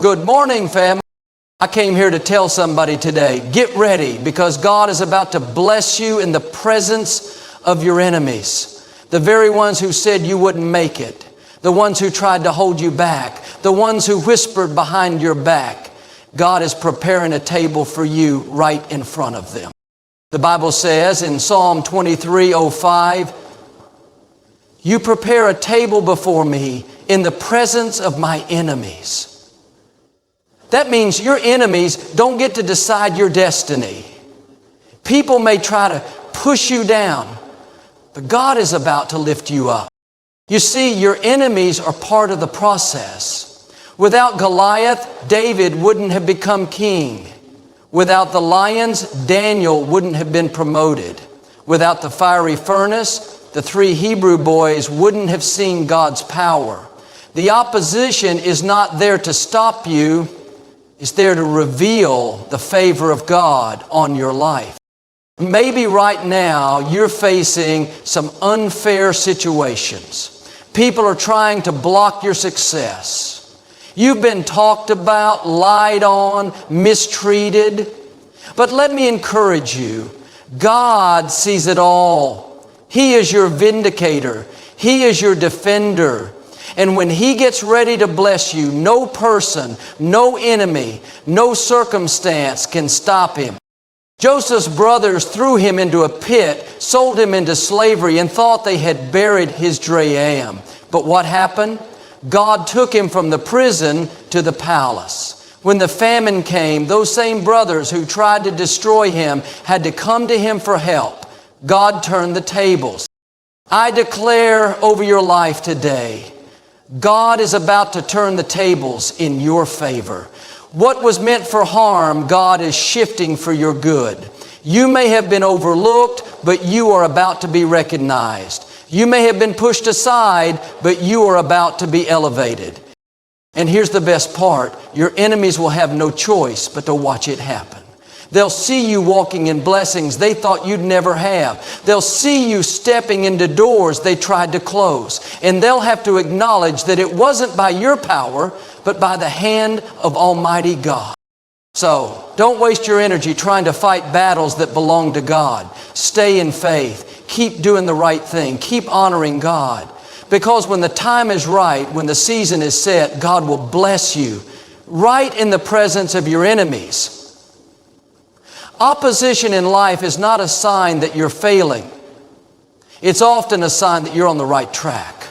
Good morning, family. I came here to tell somebody today, get ready because God is about to bless you in the presence of your enemies. The very ones who said you wouldn't make it. The ones who tried to hold you back. The ones who whispered behind your back. God is preparing a table for you right in front of them. The Bible says in Psalm 23:05, you prepare a table before me in the presence of my enemies. That means your enemies don't get to decide your destiny. People may try to push you down, but God is about to lift you up. You see, your enemies are part of the process. Without Goliath, David wouldn't have become king. Without the lions, Daniel wouldn't have been promoted. Without the fiery furnace, the 3 Hebrew boys wouldn't have seen God's power. The opposition is not there to stop you. It's there to reveal the favor of God on your life. Maybe right now you're facing some unfair situations. People are trying to block your success. You've been talked about, lied on, mistreated. But let me encourage you, God sees it all. He is your vindicator. He is your defender. And when He gets ready to bless you, no person, no enemy, no circumstance can stop Him. Joseph's brothers threw him into a pit, sold him into slavery, and thought they had buried his dream. But what happened? God took him from the prison to the palace. When the famine came, those same brothers who tried to destroy him had to come to him for help. God turned the tables. I declare over your life today, God is about to turn the tables in your favor. What was meant for harm, God is shifting for your good. You may have been overlooked, but you are about to be recognized. You may have been pushed aside, but you are about to be elevated. And here's the best part. Your enemies will have no choice but to watch it happen. They'll see you walking in blessings they thought you'd never have. They'll see you stepping into doors they tried to close. And they'll have to acknowledge that it wasn't by your power, but by the hand of Almighty God. So, don't waste your energy trying to fight battles that belong to God. Stay in faith. Keep doing the right thing. Keep honoring God. Because when the time is right, when the season is set, God will bless you right in the presence of your enemies. Opposition in life is not a sign that you're failing. It's often a sign that you're on the right track.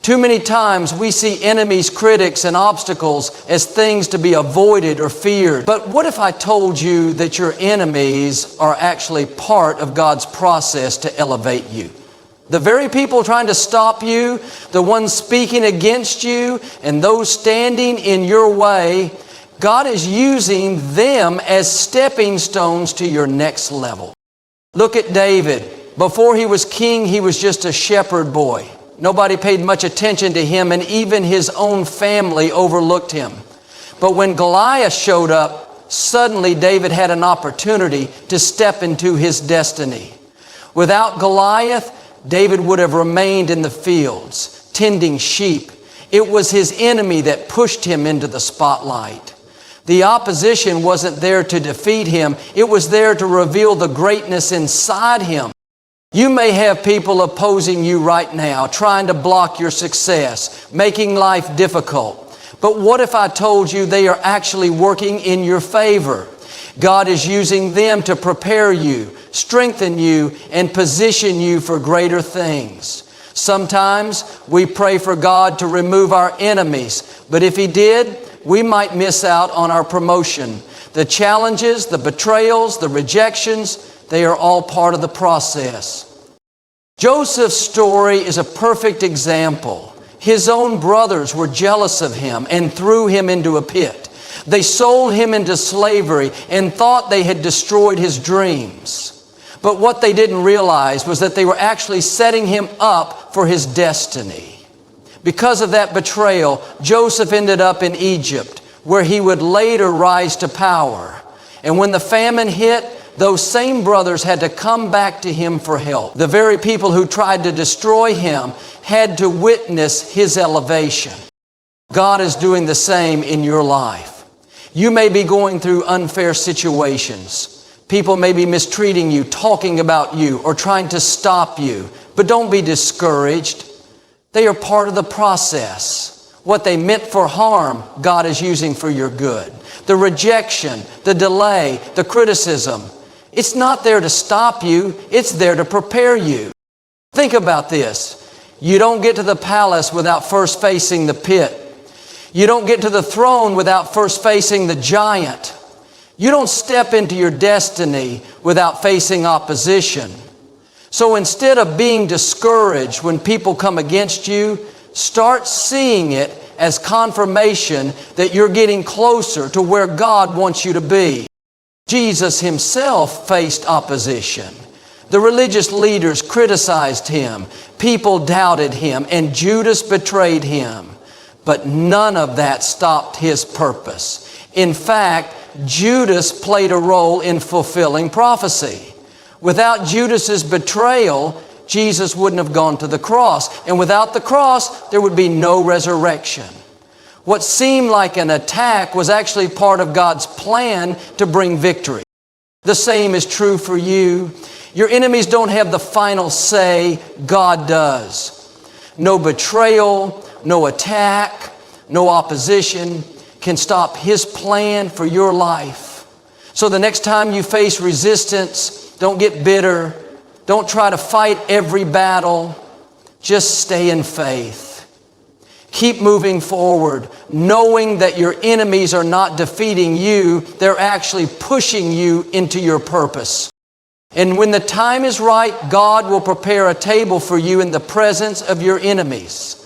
Too many times we see enemies, critics, and obstacles as things to be avoided or feared. But what if I told you that your enemies are actually part of God's process to elevate you? The very people trying to stop you, the ones speaking against you, and those standing in your way, God is using them as stepping stones to your next level. Look at David. Before he was king, he was just a shepherd boy. Nobody paid much attention to him, and even his own family overlooked him. But when Goliath showed up, suddenly David had an opportunity to step into his destiny. Without Goliath, David would have remained in the fields, tending sheep. It was his enemy that pushed him into the spotlight. The opposition wasn't there to defeat him. It was there to reveal the greatness inside him. You may have people opposing you right now, trying to block your success, making life difficult. But what if I told you they are actually working in your favor? God is using them to prepare you, strengthen you, and position you for greater things. Sometimes we pray for God to remove our enemies, but if He did, we might miss out on our promotion. The challenges, the betrayals, the rejections, they are all part of the process. Joseph's story is a perfect example. His own brothers were jealous of him and threw him into a pit. They sold him into slavery and thought they had destroyed his dreams. But what they didn't realize was that they were actually setting him up for his destiny. Because of that betrayal, Joseph ended up in Egypt, where he would later rise to power. And when the famine hit, those same brothers had to come back to him for help. The very people who tried to destroy him had to witness his elevation. God is doing the same in your life. You may be going through unfair situations. People may be mistreating you, talking about you, or trying to stop you. But don't be discouraged. They are part of the process. What they meant for harm, God is using for your good. The rejection, the delay, the criticism, it's not there to stop you, it's there to prepare you. Think about this. You don't get to the palace without first facing the pit. You don't get to the throne without first facing the giant. You don't step into your destiny without facing opposition. So instead of being discouraged when people come against you, start seeing it as confirmation that you're getting closer to where God wants you to be. Jesus himself faced opposition. The religious leaders criticized him. People doubted him, and Judas betrayed him. But none of that stopped his purpose. In fact, Judas played a role in fulfilling prophecy. Without Judas's betrayal, Jesus wouldn't have gone to the cross. And without the cross, there would be no resurrection. What seemed like an attack was actually part of God's plan to bring victory. The same is true for you. Your enemies don't have the final say, God does. No betrayal, no attack, no opposition can stop His plan for your life. So the next time you face resistance, don't get bitter. Don't try to fight every battle. Just stay in faith. Keep moving forward, knowing that your enemies are not defeating you. They're actually pushing you into your purpose. And when the time is right, God will prepare a table for you in the presence of your enemies.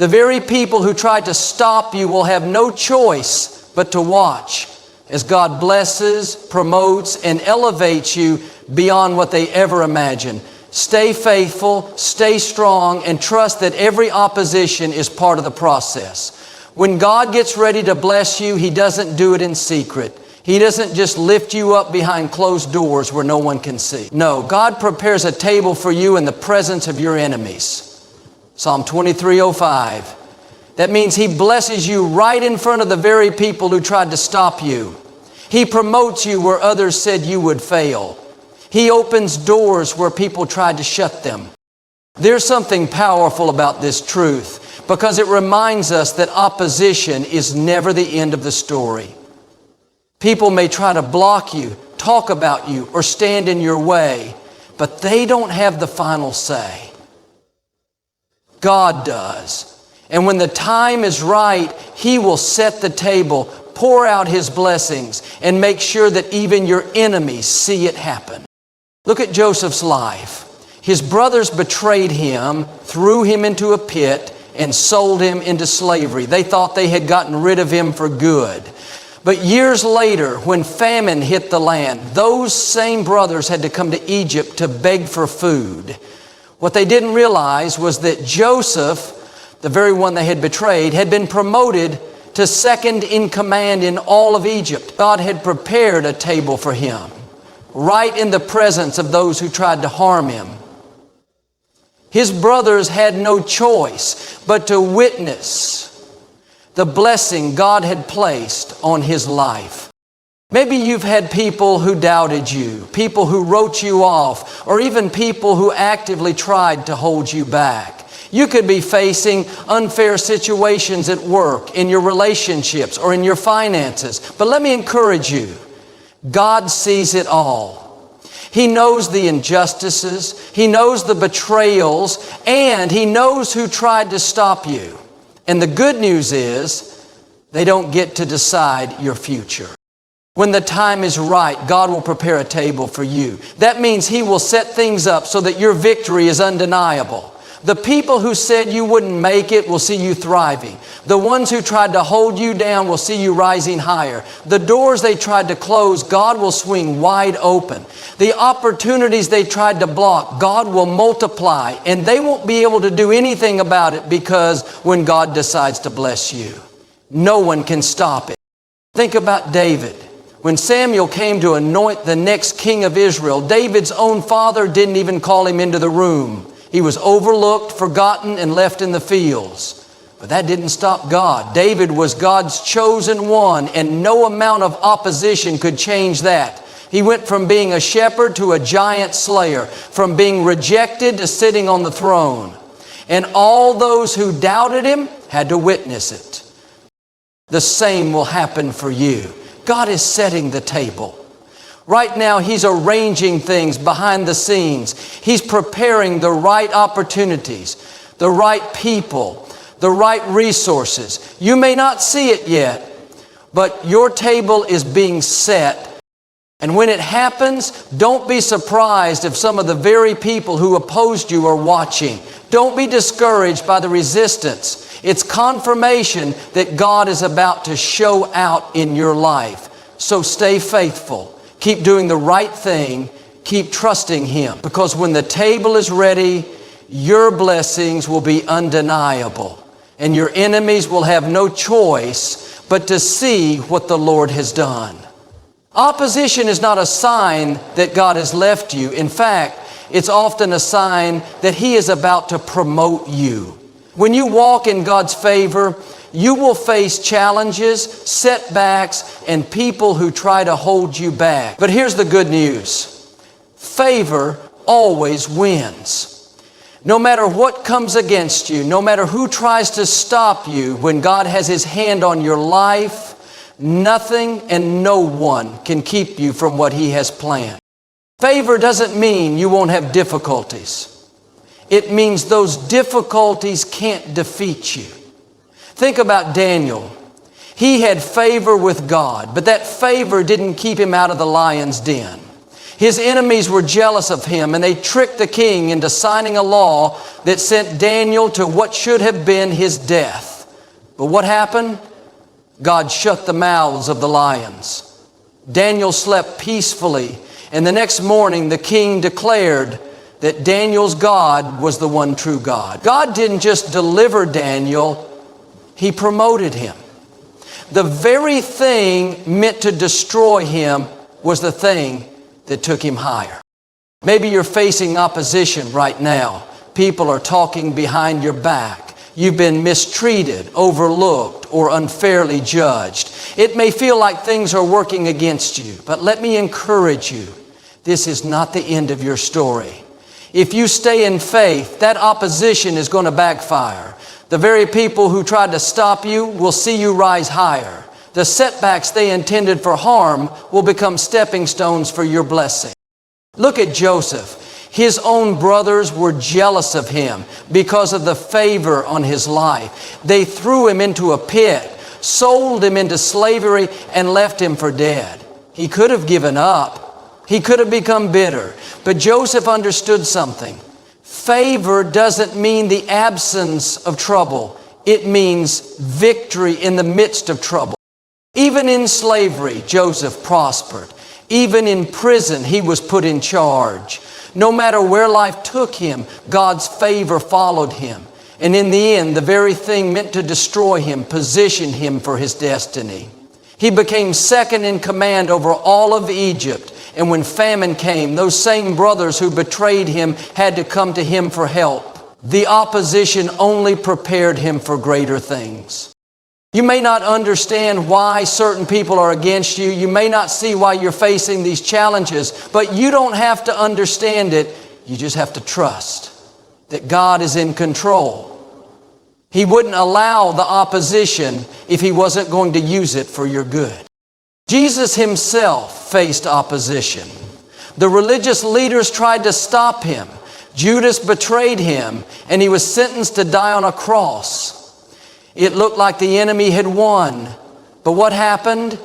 The very people who tried to stop you will have no choice but to watch as God blesses, promotes, and elevates you beyond what they ever imagined. Stay faithful, stay strong, and trust that every opposition is part of the process. When God gets ready to bless you, He doesn't do it in secret. He doesn't just lift you up behind closed doors where no one can see. No, God prepares a table for you in the presence of your enemies. Psalm 23:05. That means He blesses you right in front of the very people who tried to stop you. He promotes you where others said you would fail. He opens doors where people tried to shut them. There's something powerful about this truth because it reminds us that opposition is never the end of the story. People may try to block you, talk about you, or stand in your way, but they don't have the final say. God does. And when the time is right, He will set the table, pour out His blessings, and make sure that even your enemies see it happen. Look at Joseph's life. His brothers betrayed him, threw him into a pit, and sold him into slavery. They thought they had gotten rid of him for good. But years later, when famine hit the land, those same brothers had to come to Egypt to beg for food. What they didn't realize was that Joseph, the very one they had betrayed, had been promoted to second in command in all of Egypt. God had prepared a table for him, right in the presence of those who tried to harm him. His brothers had no choice but to witness the blessing God had placed on his life. Maybe you've had people who doubted you, people who wrote you off, or even people who actively tried to hold you back. You could be facing unfair situations at work, in your relationships, or in your finances. But let me encourage you. God sees it all. He knows the injustices, He knows the betrayals, and He knows who tried to stop you. And the good news is, they don't get to decide your future. When the time is right, God will prepare a table for you. That means He will set things up so that your victory is undeniable. The people who said you wouldn't make it will see you thriving. The ones who tried to hold you down will see you rising higher. The doors they tried to close, God will swing wide open. The opportunities they tried to block, God will multiply, and they won't be able to do anything about it because when God decides to bless you, no one can stop it. Think about David. When Samuel came to anoint the next king of Israel, David's own father didn't even call him into the room. He was overlooked, forgotten, and left in the fields. But that didn't stop God. David was God's chosen one, and no amount of opposition could change that. He went from being a shepherd to a giant slayer, from being rejected to sitting on the throne. And all those who doubted him had to witness it. The same will happen for you. God is setting the table. Right now, He's arranging things behind the scenes. He's preparing the right opportunities, the right people, the right resources. You may not see it yet, but your table is being set. And when it happens, don't be surprised if some of the very people who opposed you are watching. Don't be discouraged by the resistance. It's confirmation that God is about to show out in your life. So stay faithful. Keep doing the right thing. Keep trusting Him. Because when the table is ready, your blessings will be undeniable. And your enemies will have no choice but to see what the Lord has done. Opposition is not a sign that God has left you. In fact, it's often a sign that He is about to promote you. When you walk in God's favor, you will face challenges, setbacks, and people who try to hold you back. But here's the good news. Favor always wins. No matter what comes against you, no matter who tries to stop you, when God has His hand on your life, nothing and no one can keep you from what He has planned. Favor doesn't mean you won't have difficulties. It means those difficulties can't defeat you. Think about Daniel. He had favor with God, but that favor didn't keep him out of the lion's den. His enemies were jealous of him, and they tricked the king into signing a law that sent Daniel to what should have been his death. But what happened? God shut the mouths of the lions. Daniel slept peacefully, and the next morning the king declared that Daniel's God was the one true God. God didn't just deliver Daniel, He promoted him. The very thing meant to destroy him was the thing that took him higher. Maybe you're facing opposition right now. People are talking behind your back. You've been mistreated, overlooked, or unfairly judged. It may feel like things are working against you, but let me encourage you. This is not the end of your story. If you stay in faith, that opposition is going to backfire. The very people who tried to stop you will see you rise higher. The setbacks they intended for harm will become stepping stones for your blessing. Look at Joseph. His own brothers were jealous of him because of the favor on his life. They threw him into a pit, sold him into slavery, and left him for dead. He could have given up. He could have become bitter. But Joseph understood something. Favor doesn't mean the absence of trouble. It means victory in the midst of trouble. Even in slavery, Joseph prospered. Even in prison, he was put in charge. No matter where life took him, God's favor followed him. And in the end, the very thing meant to destroy him positioned him for his destiny. He became second in command over all of Egypt. And when famine came, those same brothers who betrayed him had to come to him for help. The opposition only prepared him for greater things. You may not understand why certain people are against you. You may not see why you're facing these challenges, but you don't have to understand it. You just have to trust that God is in control. He wouldn't allow the opposition if He wasn't going to use it for your good. Jesus Himself faced opposition. The religious leaders tried to stop Him. Judas betrayed Him, and He was sentenced to die on a cross. It looked like the enemy had won. But what happened?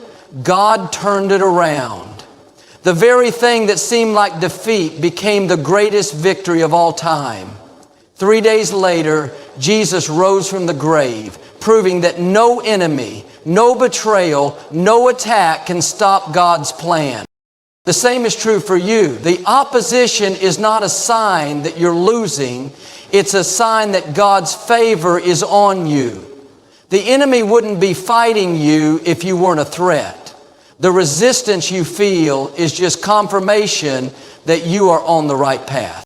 God turned it around. The very thing that seemed like defeat became the greatest victory of all time. 3 days later, Jesus rose from the grave, proving that no enemy, no betrayal, no attack can stop God's plan. The same is true for you. The opposition is not a sign that you're losing. It's a sign that God's favor is on you. The enemy wouldn't be fighting you if you weren't a threat. The resistance you feel is just confirmation that you are on the right path.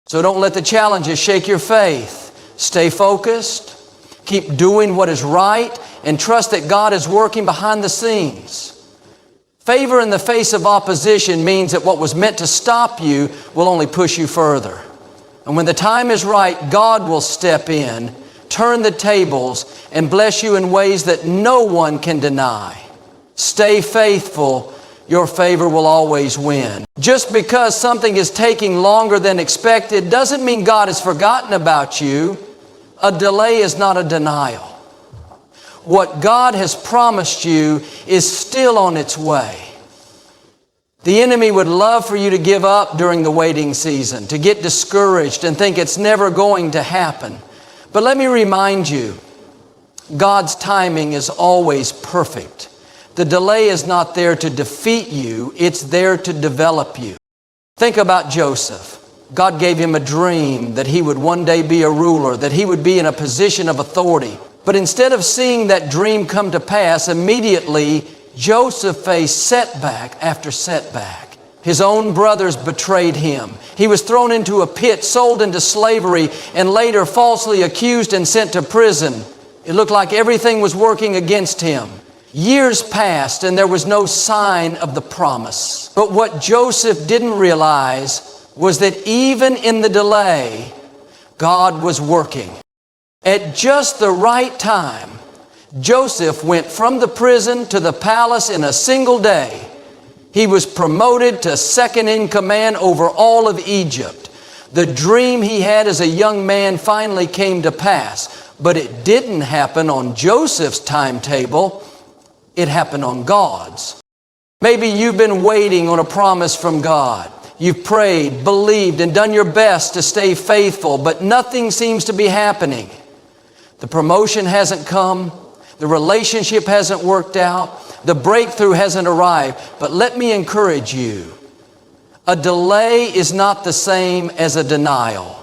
So don't let the challenges shake your faith. Stay focused. Keep doing what is right and trust that God is working behind the scenes. Favor in the face of opposition means that what was meant to stop you will only push you further. And when the time is right, God will step in, turn the tables, and bless you in ways that no one can deny. Stay faithful. Your favor will always win. Just because something is taking longer than expected doesn't mean God has forgotten about you. A delay is not a denial. What God has promised you is still on its way. The enemy would love for you to give up during the waiting season, to get discouraged and think it's never going to happen. But let me remind you, God's timing is always perfect. The delay is not there to defeat you, it's there to develop you. Think about Joseph. God gave him a dream that he would one day be a ruler, that he would be in a position of authority. But instead of seeing that dream come to pass, immediately Joseph faced setback after setback. His own brothers betrayed him. He was thrown into a pit, sold into slavery, and later falsely accused and sent to prison. It looked like everything was working against him. Years passed and there was no sign of the promise. But what Joseph didn't realize was that even in the delay, God was working. At just the right time, Joseph went from the prison to the palace in a single day. He was promoted to second in command over all of Egypt. The dream he had as a young man finally came to pass, but it didn't happen on Joseph's timetable. It happened on God's. Maybe you've been waiting on a promise from God. You've prayed, believed, and done your best to stay faithful, but nothing seems to be happening. The promotion hasn't come. The relationship hasn't worked out. The breakthrough hasn't arrived. But let me encourage you. A delay is not the same as a denial.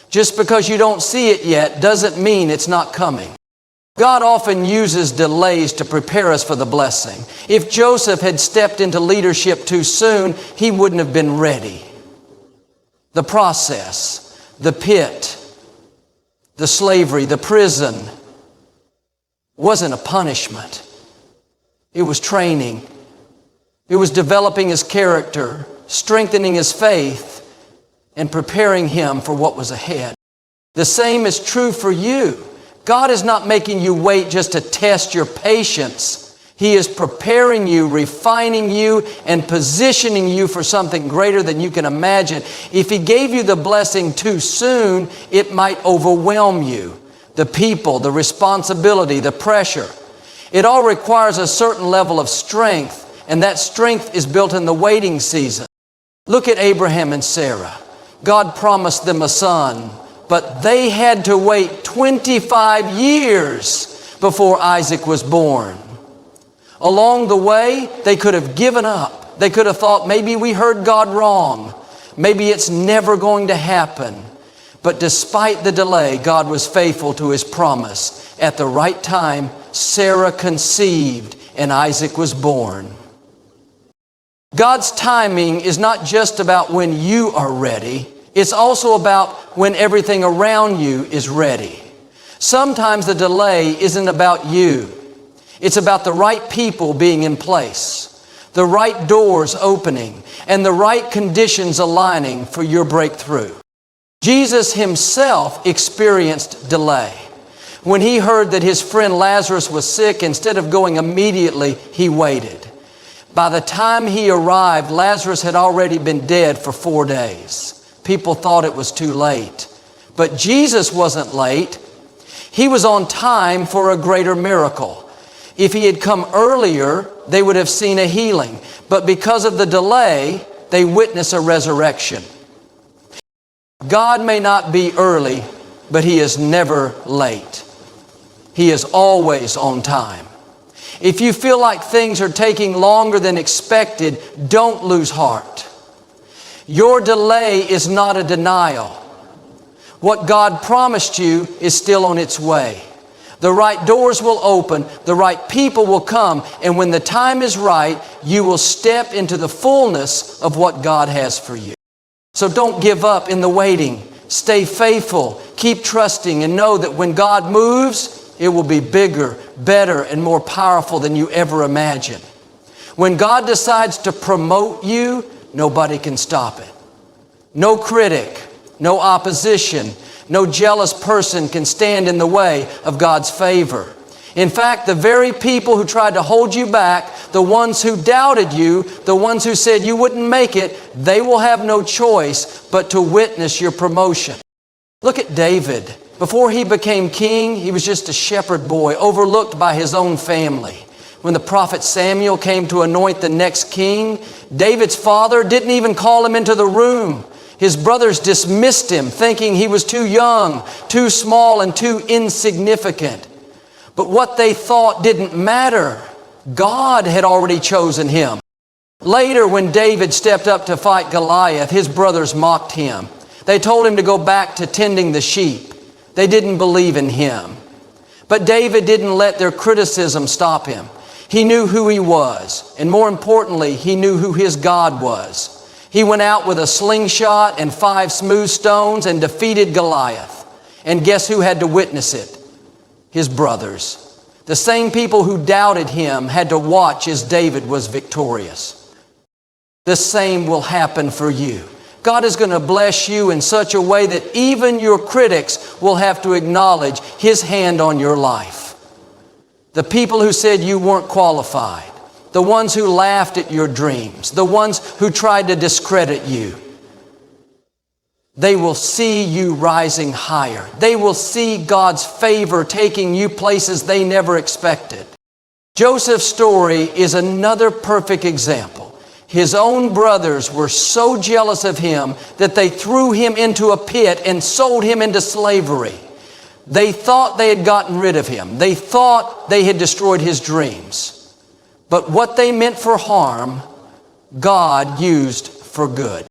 Just because you don't see it yet doesn't mean it's not coming. God often uses delays to prepare us for the blessing. If Joseph had stepped into leadership too soon, he wouldn't have been ready. The process, the pit, the slavery, the prison wasn't a punishment. It was training. It was developing his character, strengthening his faith, and preparing him for what was ahead. The same is true for you. God is not making you wait just to test your patience. He is preparing you, refining you, and positioning you for something greater than you can imagine. If He gave you the blessing too soon, it might overwhelm you. The people, the responsibility, the pressure. It all requires a certain level of strength, and that strength is built in the waiting season. Look at Abraham and Sarah. God promised them a son, but they had to wait 25 years before Isaac was born. Along the way, they could have given up. They could have thought, maybe we heard God wrong. Maybe it's never going to happen. But despite the delay, God was faithful to His promise. At the right time, Sarah conceived and Isaac was born. God's timing is not just about when you are ready. It's also about when everything around you is ready. Sometimes the delay isn't about you. It's about the right people being in place, the right doors opening, and the right conditions aligning for your breakthrough. Jesus Himself experienced delay. When He heard that His friend Lazarus was sick, instead of going immediately, He waited. By the time He arrived, Lazarus had already been dead for 4 days. People thought it was too late. But Jesus wasn't late. He was on time for a greater miracle. If He had come earlier, they would have seen a healing. But because of the delay, they witnessed a resurrection. God may not be early, but He is never late. He is always on time. If you feel like things are taking longer than expected, don't lose heart. Your delay is not a denial. What God promised you is still on its way. The right doors will open, the right people will come, and when the time is right, you will step into the fullness of what God has for you. So don't give up in the waiting. Stay faithful, keep trusting, and know that when God moves, It will be bigger, better, and more powerful than you ever imagined. When God decides to promote you, nobody can stop it. No critic, no opposition, no jealous person can stand in the way of God's favor. In fact, the very people who tried to hold you back, the ones who doubted you, the ones who said you wouldn't make it, they will have no choice but to witness your promotion. Look at David. Before he became king, he was just a shepherd boy, overlooked by his own family. When the prophet Samuel came to anoint the next king, David's father didn't even call him into the room. His brothers dismissed him, thinking he was too young, too small, and too insignificant. But what they thought didn't matter. God had already chosen him. Later, when David stepped up to fight Goliath, his brothers mocked him. They told him to go back to tending the sheep. They didn't believe in him. But David didn't let their criticism stop him. He knew who he was, and more importantly, he knew who his God was. He went out with a slingshot and 5 smooth stones and defeated Goliath. And guess who had to witness it? His brothers. The same people who doubted him had to watch as David was victorious. The same will happen for you. God is going to bless you in such a way that even your critics will have to acknowledge His hand on your life. The people who said you weren't qualified, the ones who laughed at your dreams, the ones who tried to discredit you, they will see you rising higher. They will see God's favor taking you places they never expected. Joseph's story is another perfect example. His own brothers were so jealous of him that they threw him into a pit and sold him into slavery. They thought they had gotten rid of him. They thought they had destroyed his dreams. But what they meant for harm, God used for good.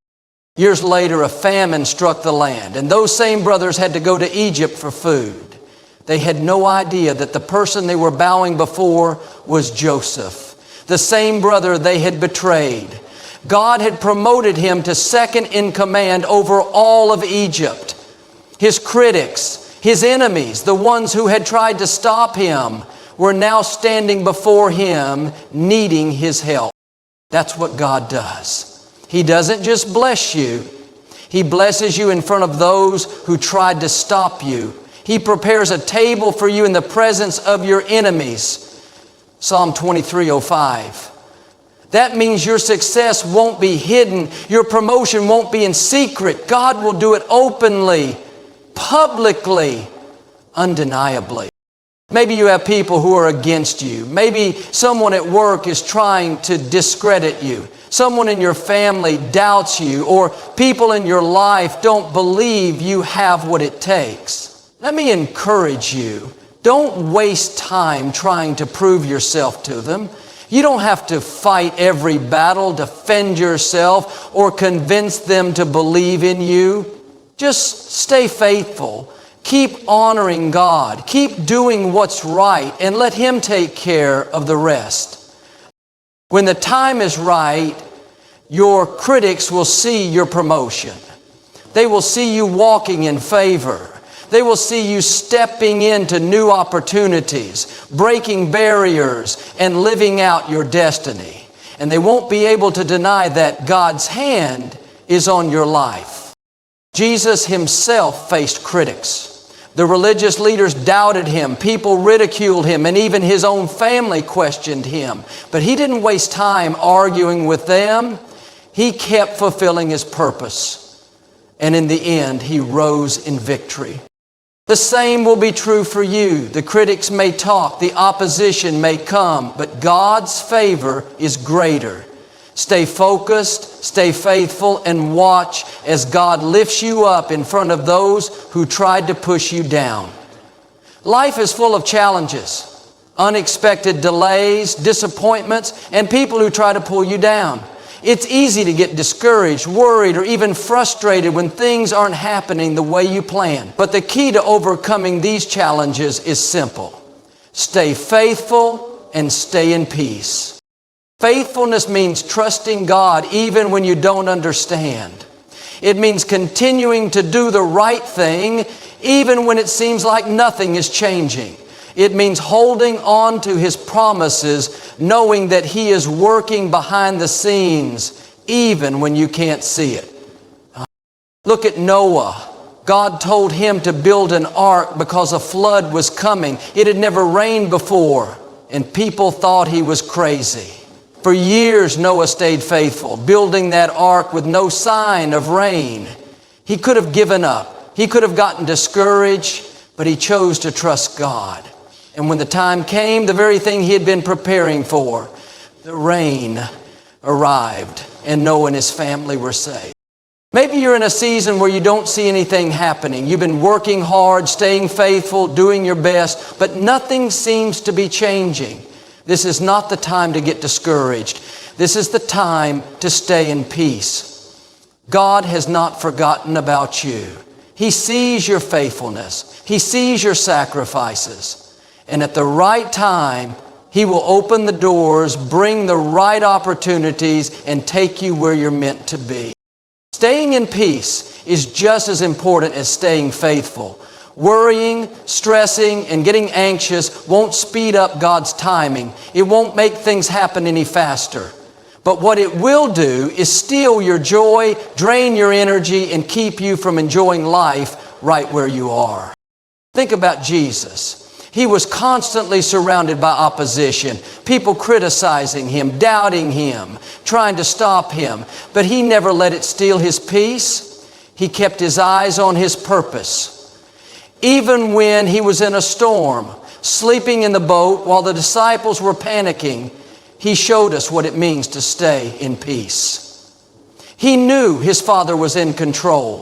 Years later, a famine struck the land, and those same brothers had to go to Egypt for food. They had no idea that the person they were bowing before was Joseph, the same brother they had betrayed. God had promoted him to second in command over all of Egypt. His critics, his enemies, the ones who had tried to stop him, were now standing before him, needing his help. That's what God does. He doesn't just bless you. He blesses you in front of those who tried to stop you. He prepares a table for you in the presence of your enemies. Psalm 23:05. That means your success won't be hidden. Your promotion won't be in secret. God will do it openly, publicly, undeniably. Maybe you have people who are against you. Maybe someone at work is trying to discredit you. Someone in your family doubts you, or people in your life don't believe you have what it takes. Let me encourage you. Don't waste time trying to prove yourself to them. You don't have to fight every battle, defend yourself, or convince them to believe in you. Just stay faithful. Keep honoring God. Keep doing what's right, and let Him take care of the rest. When the time is right, your critics will see your promotion. They will see you walking in favor. They will see you stepping into new opportunities, breaking barriers, and living out your destiny. And they won't be able to deny that God's hand is on your life. Jesus Himself faced critics. The religious leaders doubted Him, people ridiculed Him, and even His own family questioned Him. But He didn't waste time arguing with them. He kept fulfilling His purpose. And in the end, He rose in victory. The same will be true for you. The critics may talk, the opposition may come, but God's favor is greater. Stay focused, stay faithful, and watch as God lifts you up in front of those who tried to push you down. Life is full of challenges, unexpected delays, disappointments, and people who try to pull you down. It's easy to get discouraged, worried, or even frustrated when things aren't happening the way you plan. But the key to overcoming these challenges is simple. Stay faithful and stay in peace. Faithfulness means trusting God even when you don't understand. It means continuing to do the right thing even when it seems like nothing is changing. It means holding on to His promises, knowing that He is working behind the scenes, even when you can't see it. Look at Noah. God told him to build an ark because a flood was coming. It had never rained before, and people thought he was crazy. For years, Noah stayed faithful, building that ark with no sign of rain. He could have given up. He could have gotten discouraged, but he chose to trust God. And when the time came, the very thing he had been preparing for, the rain arrived, and Noah and his family were saved. Maybe you're in a season where you don't see anything happening. You've been working hard, staying faithful, doing your best, but nothing seems to be changing. This is not the time to get discouraged. This is the time to stay in peace. God has not forgotten about you. He sees your faithfulness. He sees your sacrifices. And at the right time, He will open the doors, bring the right opportunities, and take you where you're meant to be. Staying in peace is just as important as staying faithful. Worrying, stressing, and getting anxious won't speed up God's timing. It won't make things happen any faster. But what it will do is steal your joy, drain your energy, and keep you from enjoying life right where you are. Think about Jesus. He was constantly surrounded by opposition, people criticizing Him, doubting Him, trying to stop Him. But He never let it steal His peace. He kept His eyes on His purpose. Even when He was in a storm, sleeping in the boat while the disciples were panicking, He showed us what it means to stay in peace. He knew His Father was in control.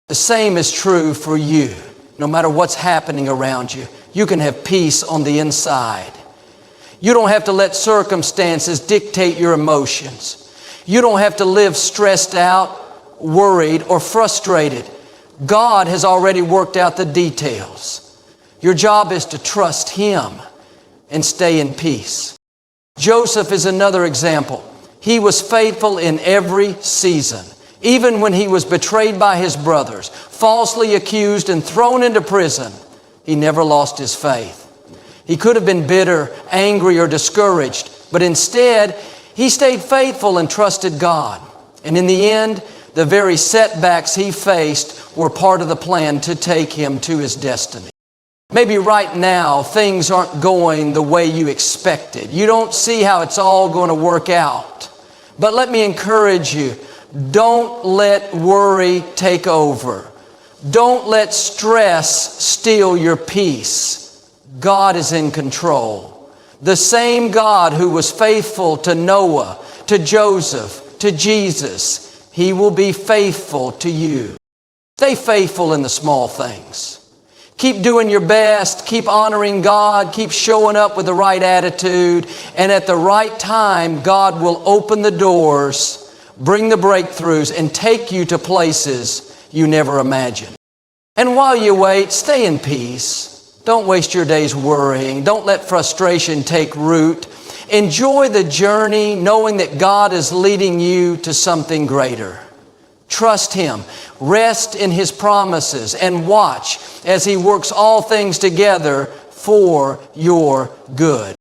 The same is true for you. No matter what's happening around you, you can have peace on the inside. You don't have to let circumstances dictate your emotions. You don't have to live stressed out, worried, or frustrated. God has already worked out the details. Your job is to trust Him and stay in peace. Joseph is another example. He was faithful in every season. Even when he was betrayed by his brothers, falsely accused and thrown into prison, he never lost his faith. He could have been bitter, angry, or discouraged, but instead, he stayed faithful and trusted God. And in the end, the very setbacks he faced were part of the plan to take him to his destiny. Maybe right now, things aren't going the way you expected. You don't see how it's all going to work out. But let me encourage you, don't let worry take over. Don't let stress steal your peace. God is in control. The same God who was faithful to Noah, to Joseph, to Jesus, He will be faithful to you. Stay faithful in the small things. Keep doing your best. Keep honoring God. Keep showing up with the right attitude. And at the right time, God will open the doors, bring the breakthroughs, and take you to places you never imagined. And while you wait, stay in peace. Don't waste your days worrying. Don't let frustration take root. Enjoy the journey knowing that God is leading you to something greater. Trust Him. Rest in His promises and watch as He works all things together for your good.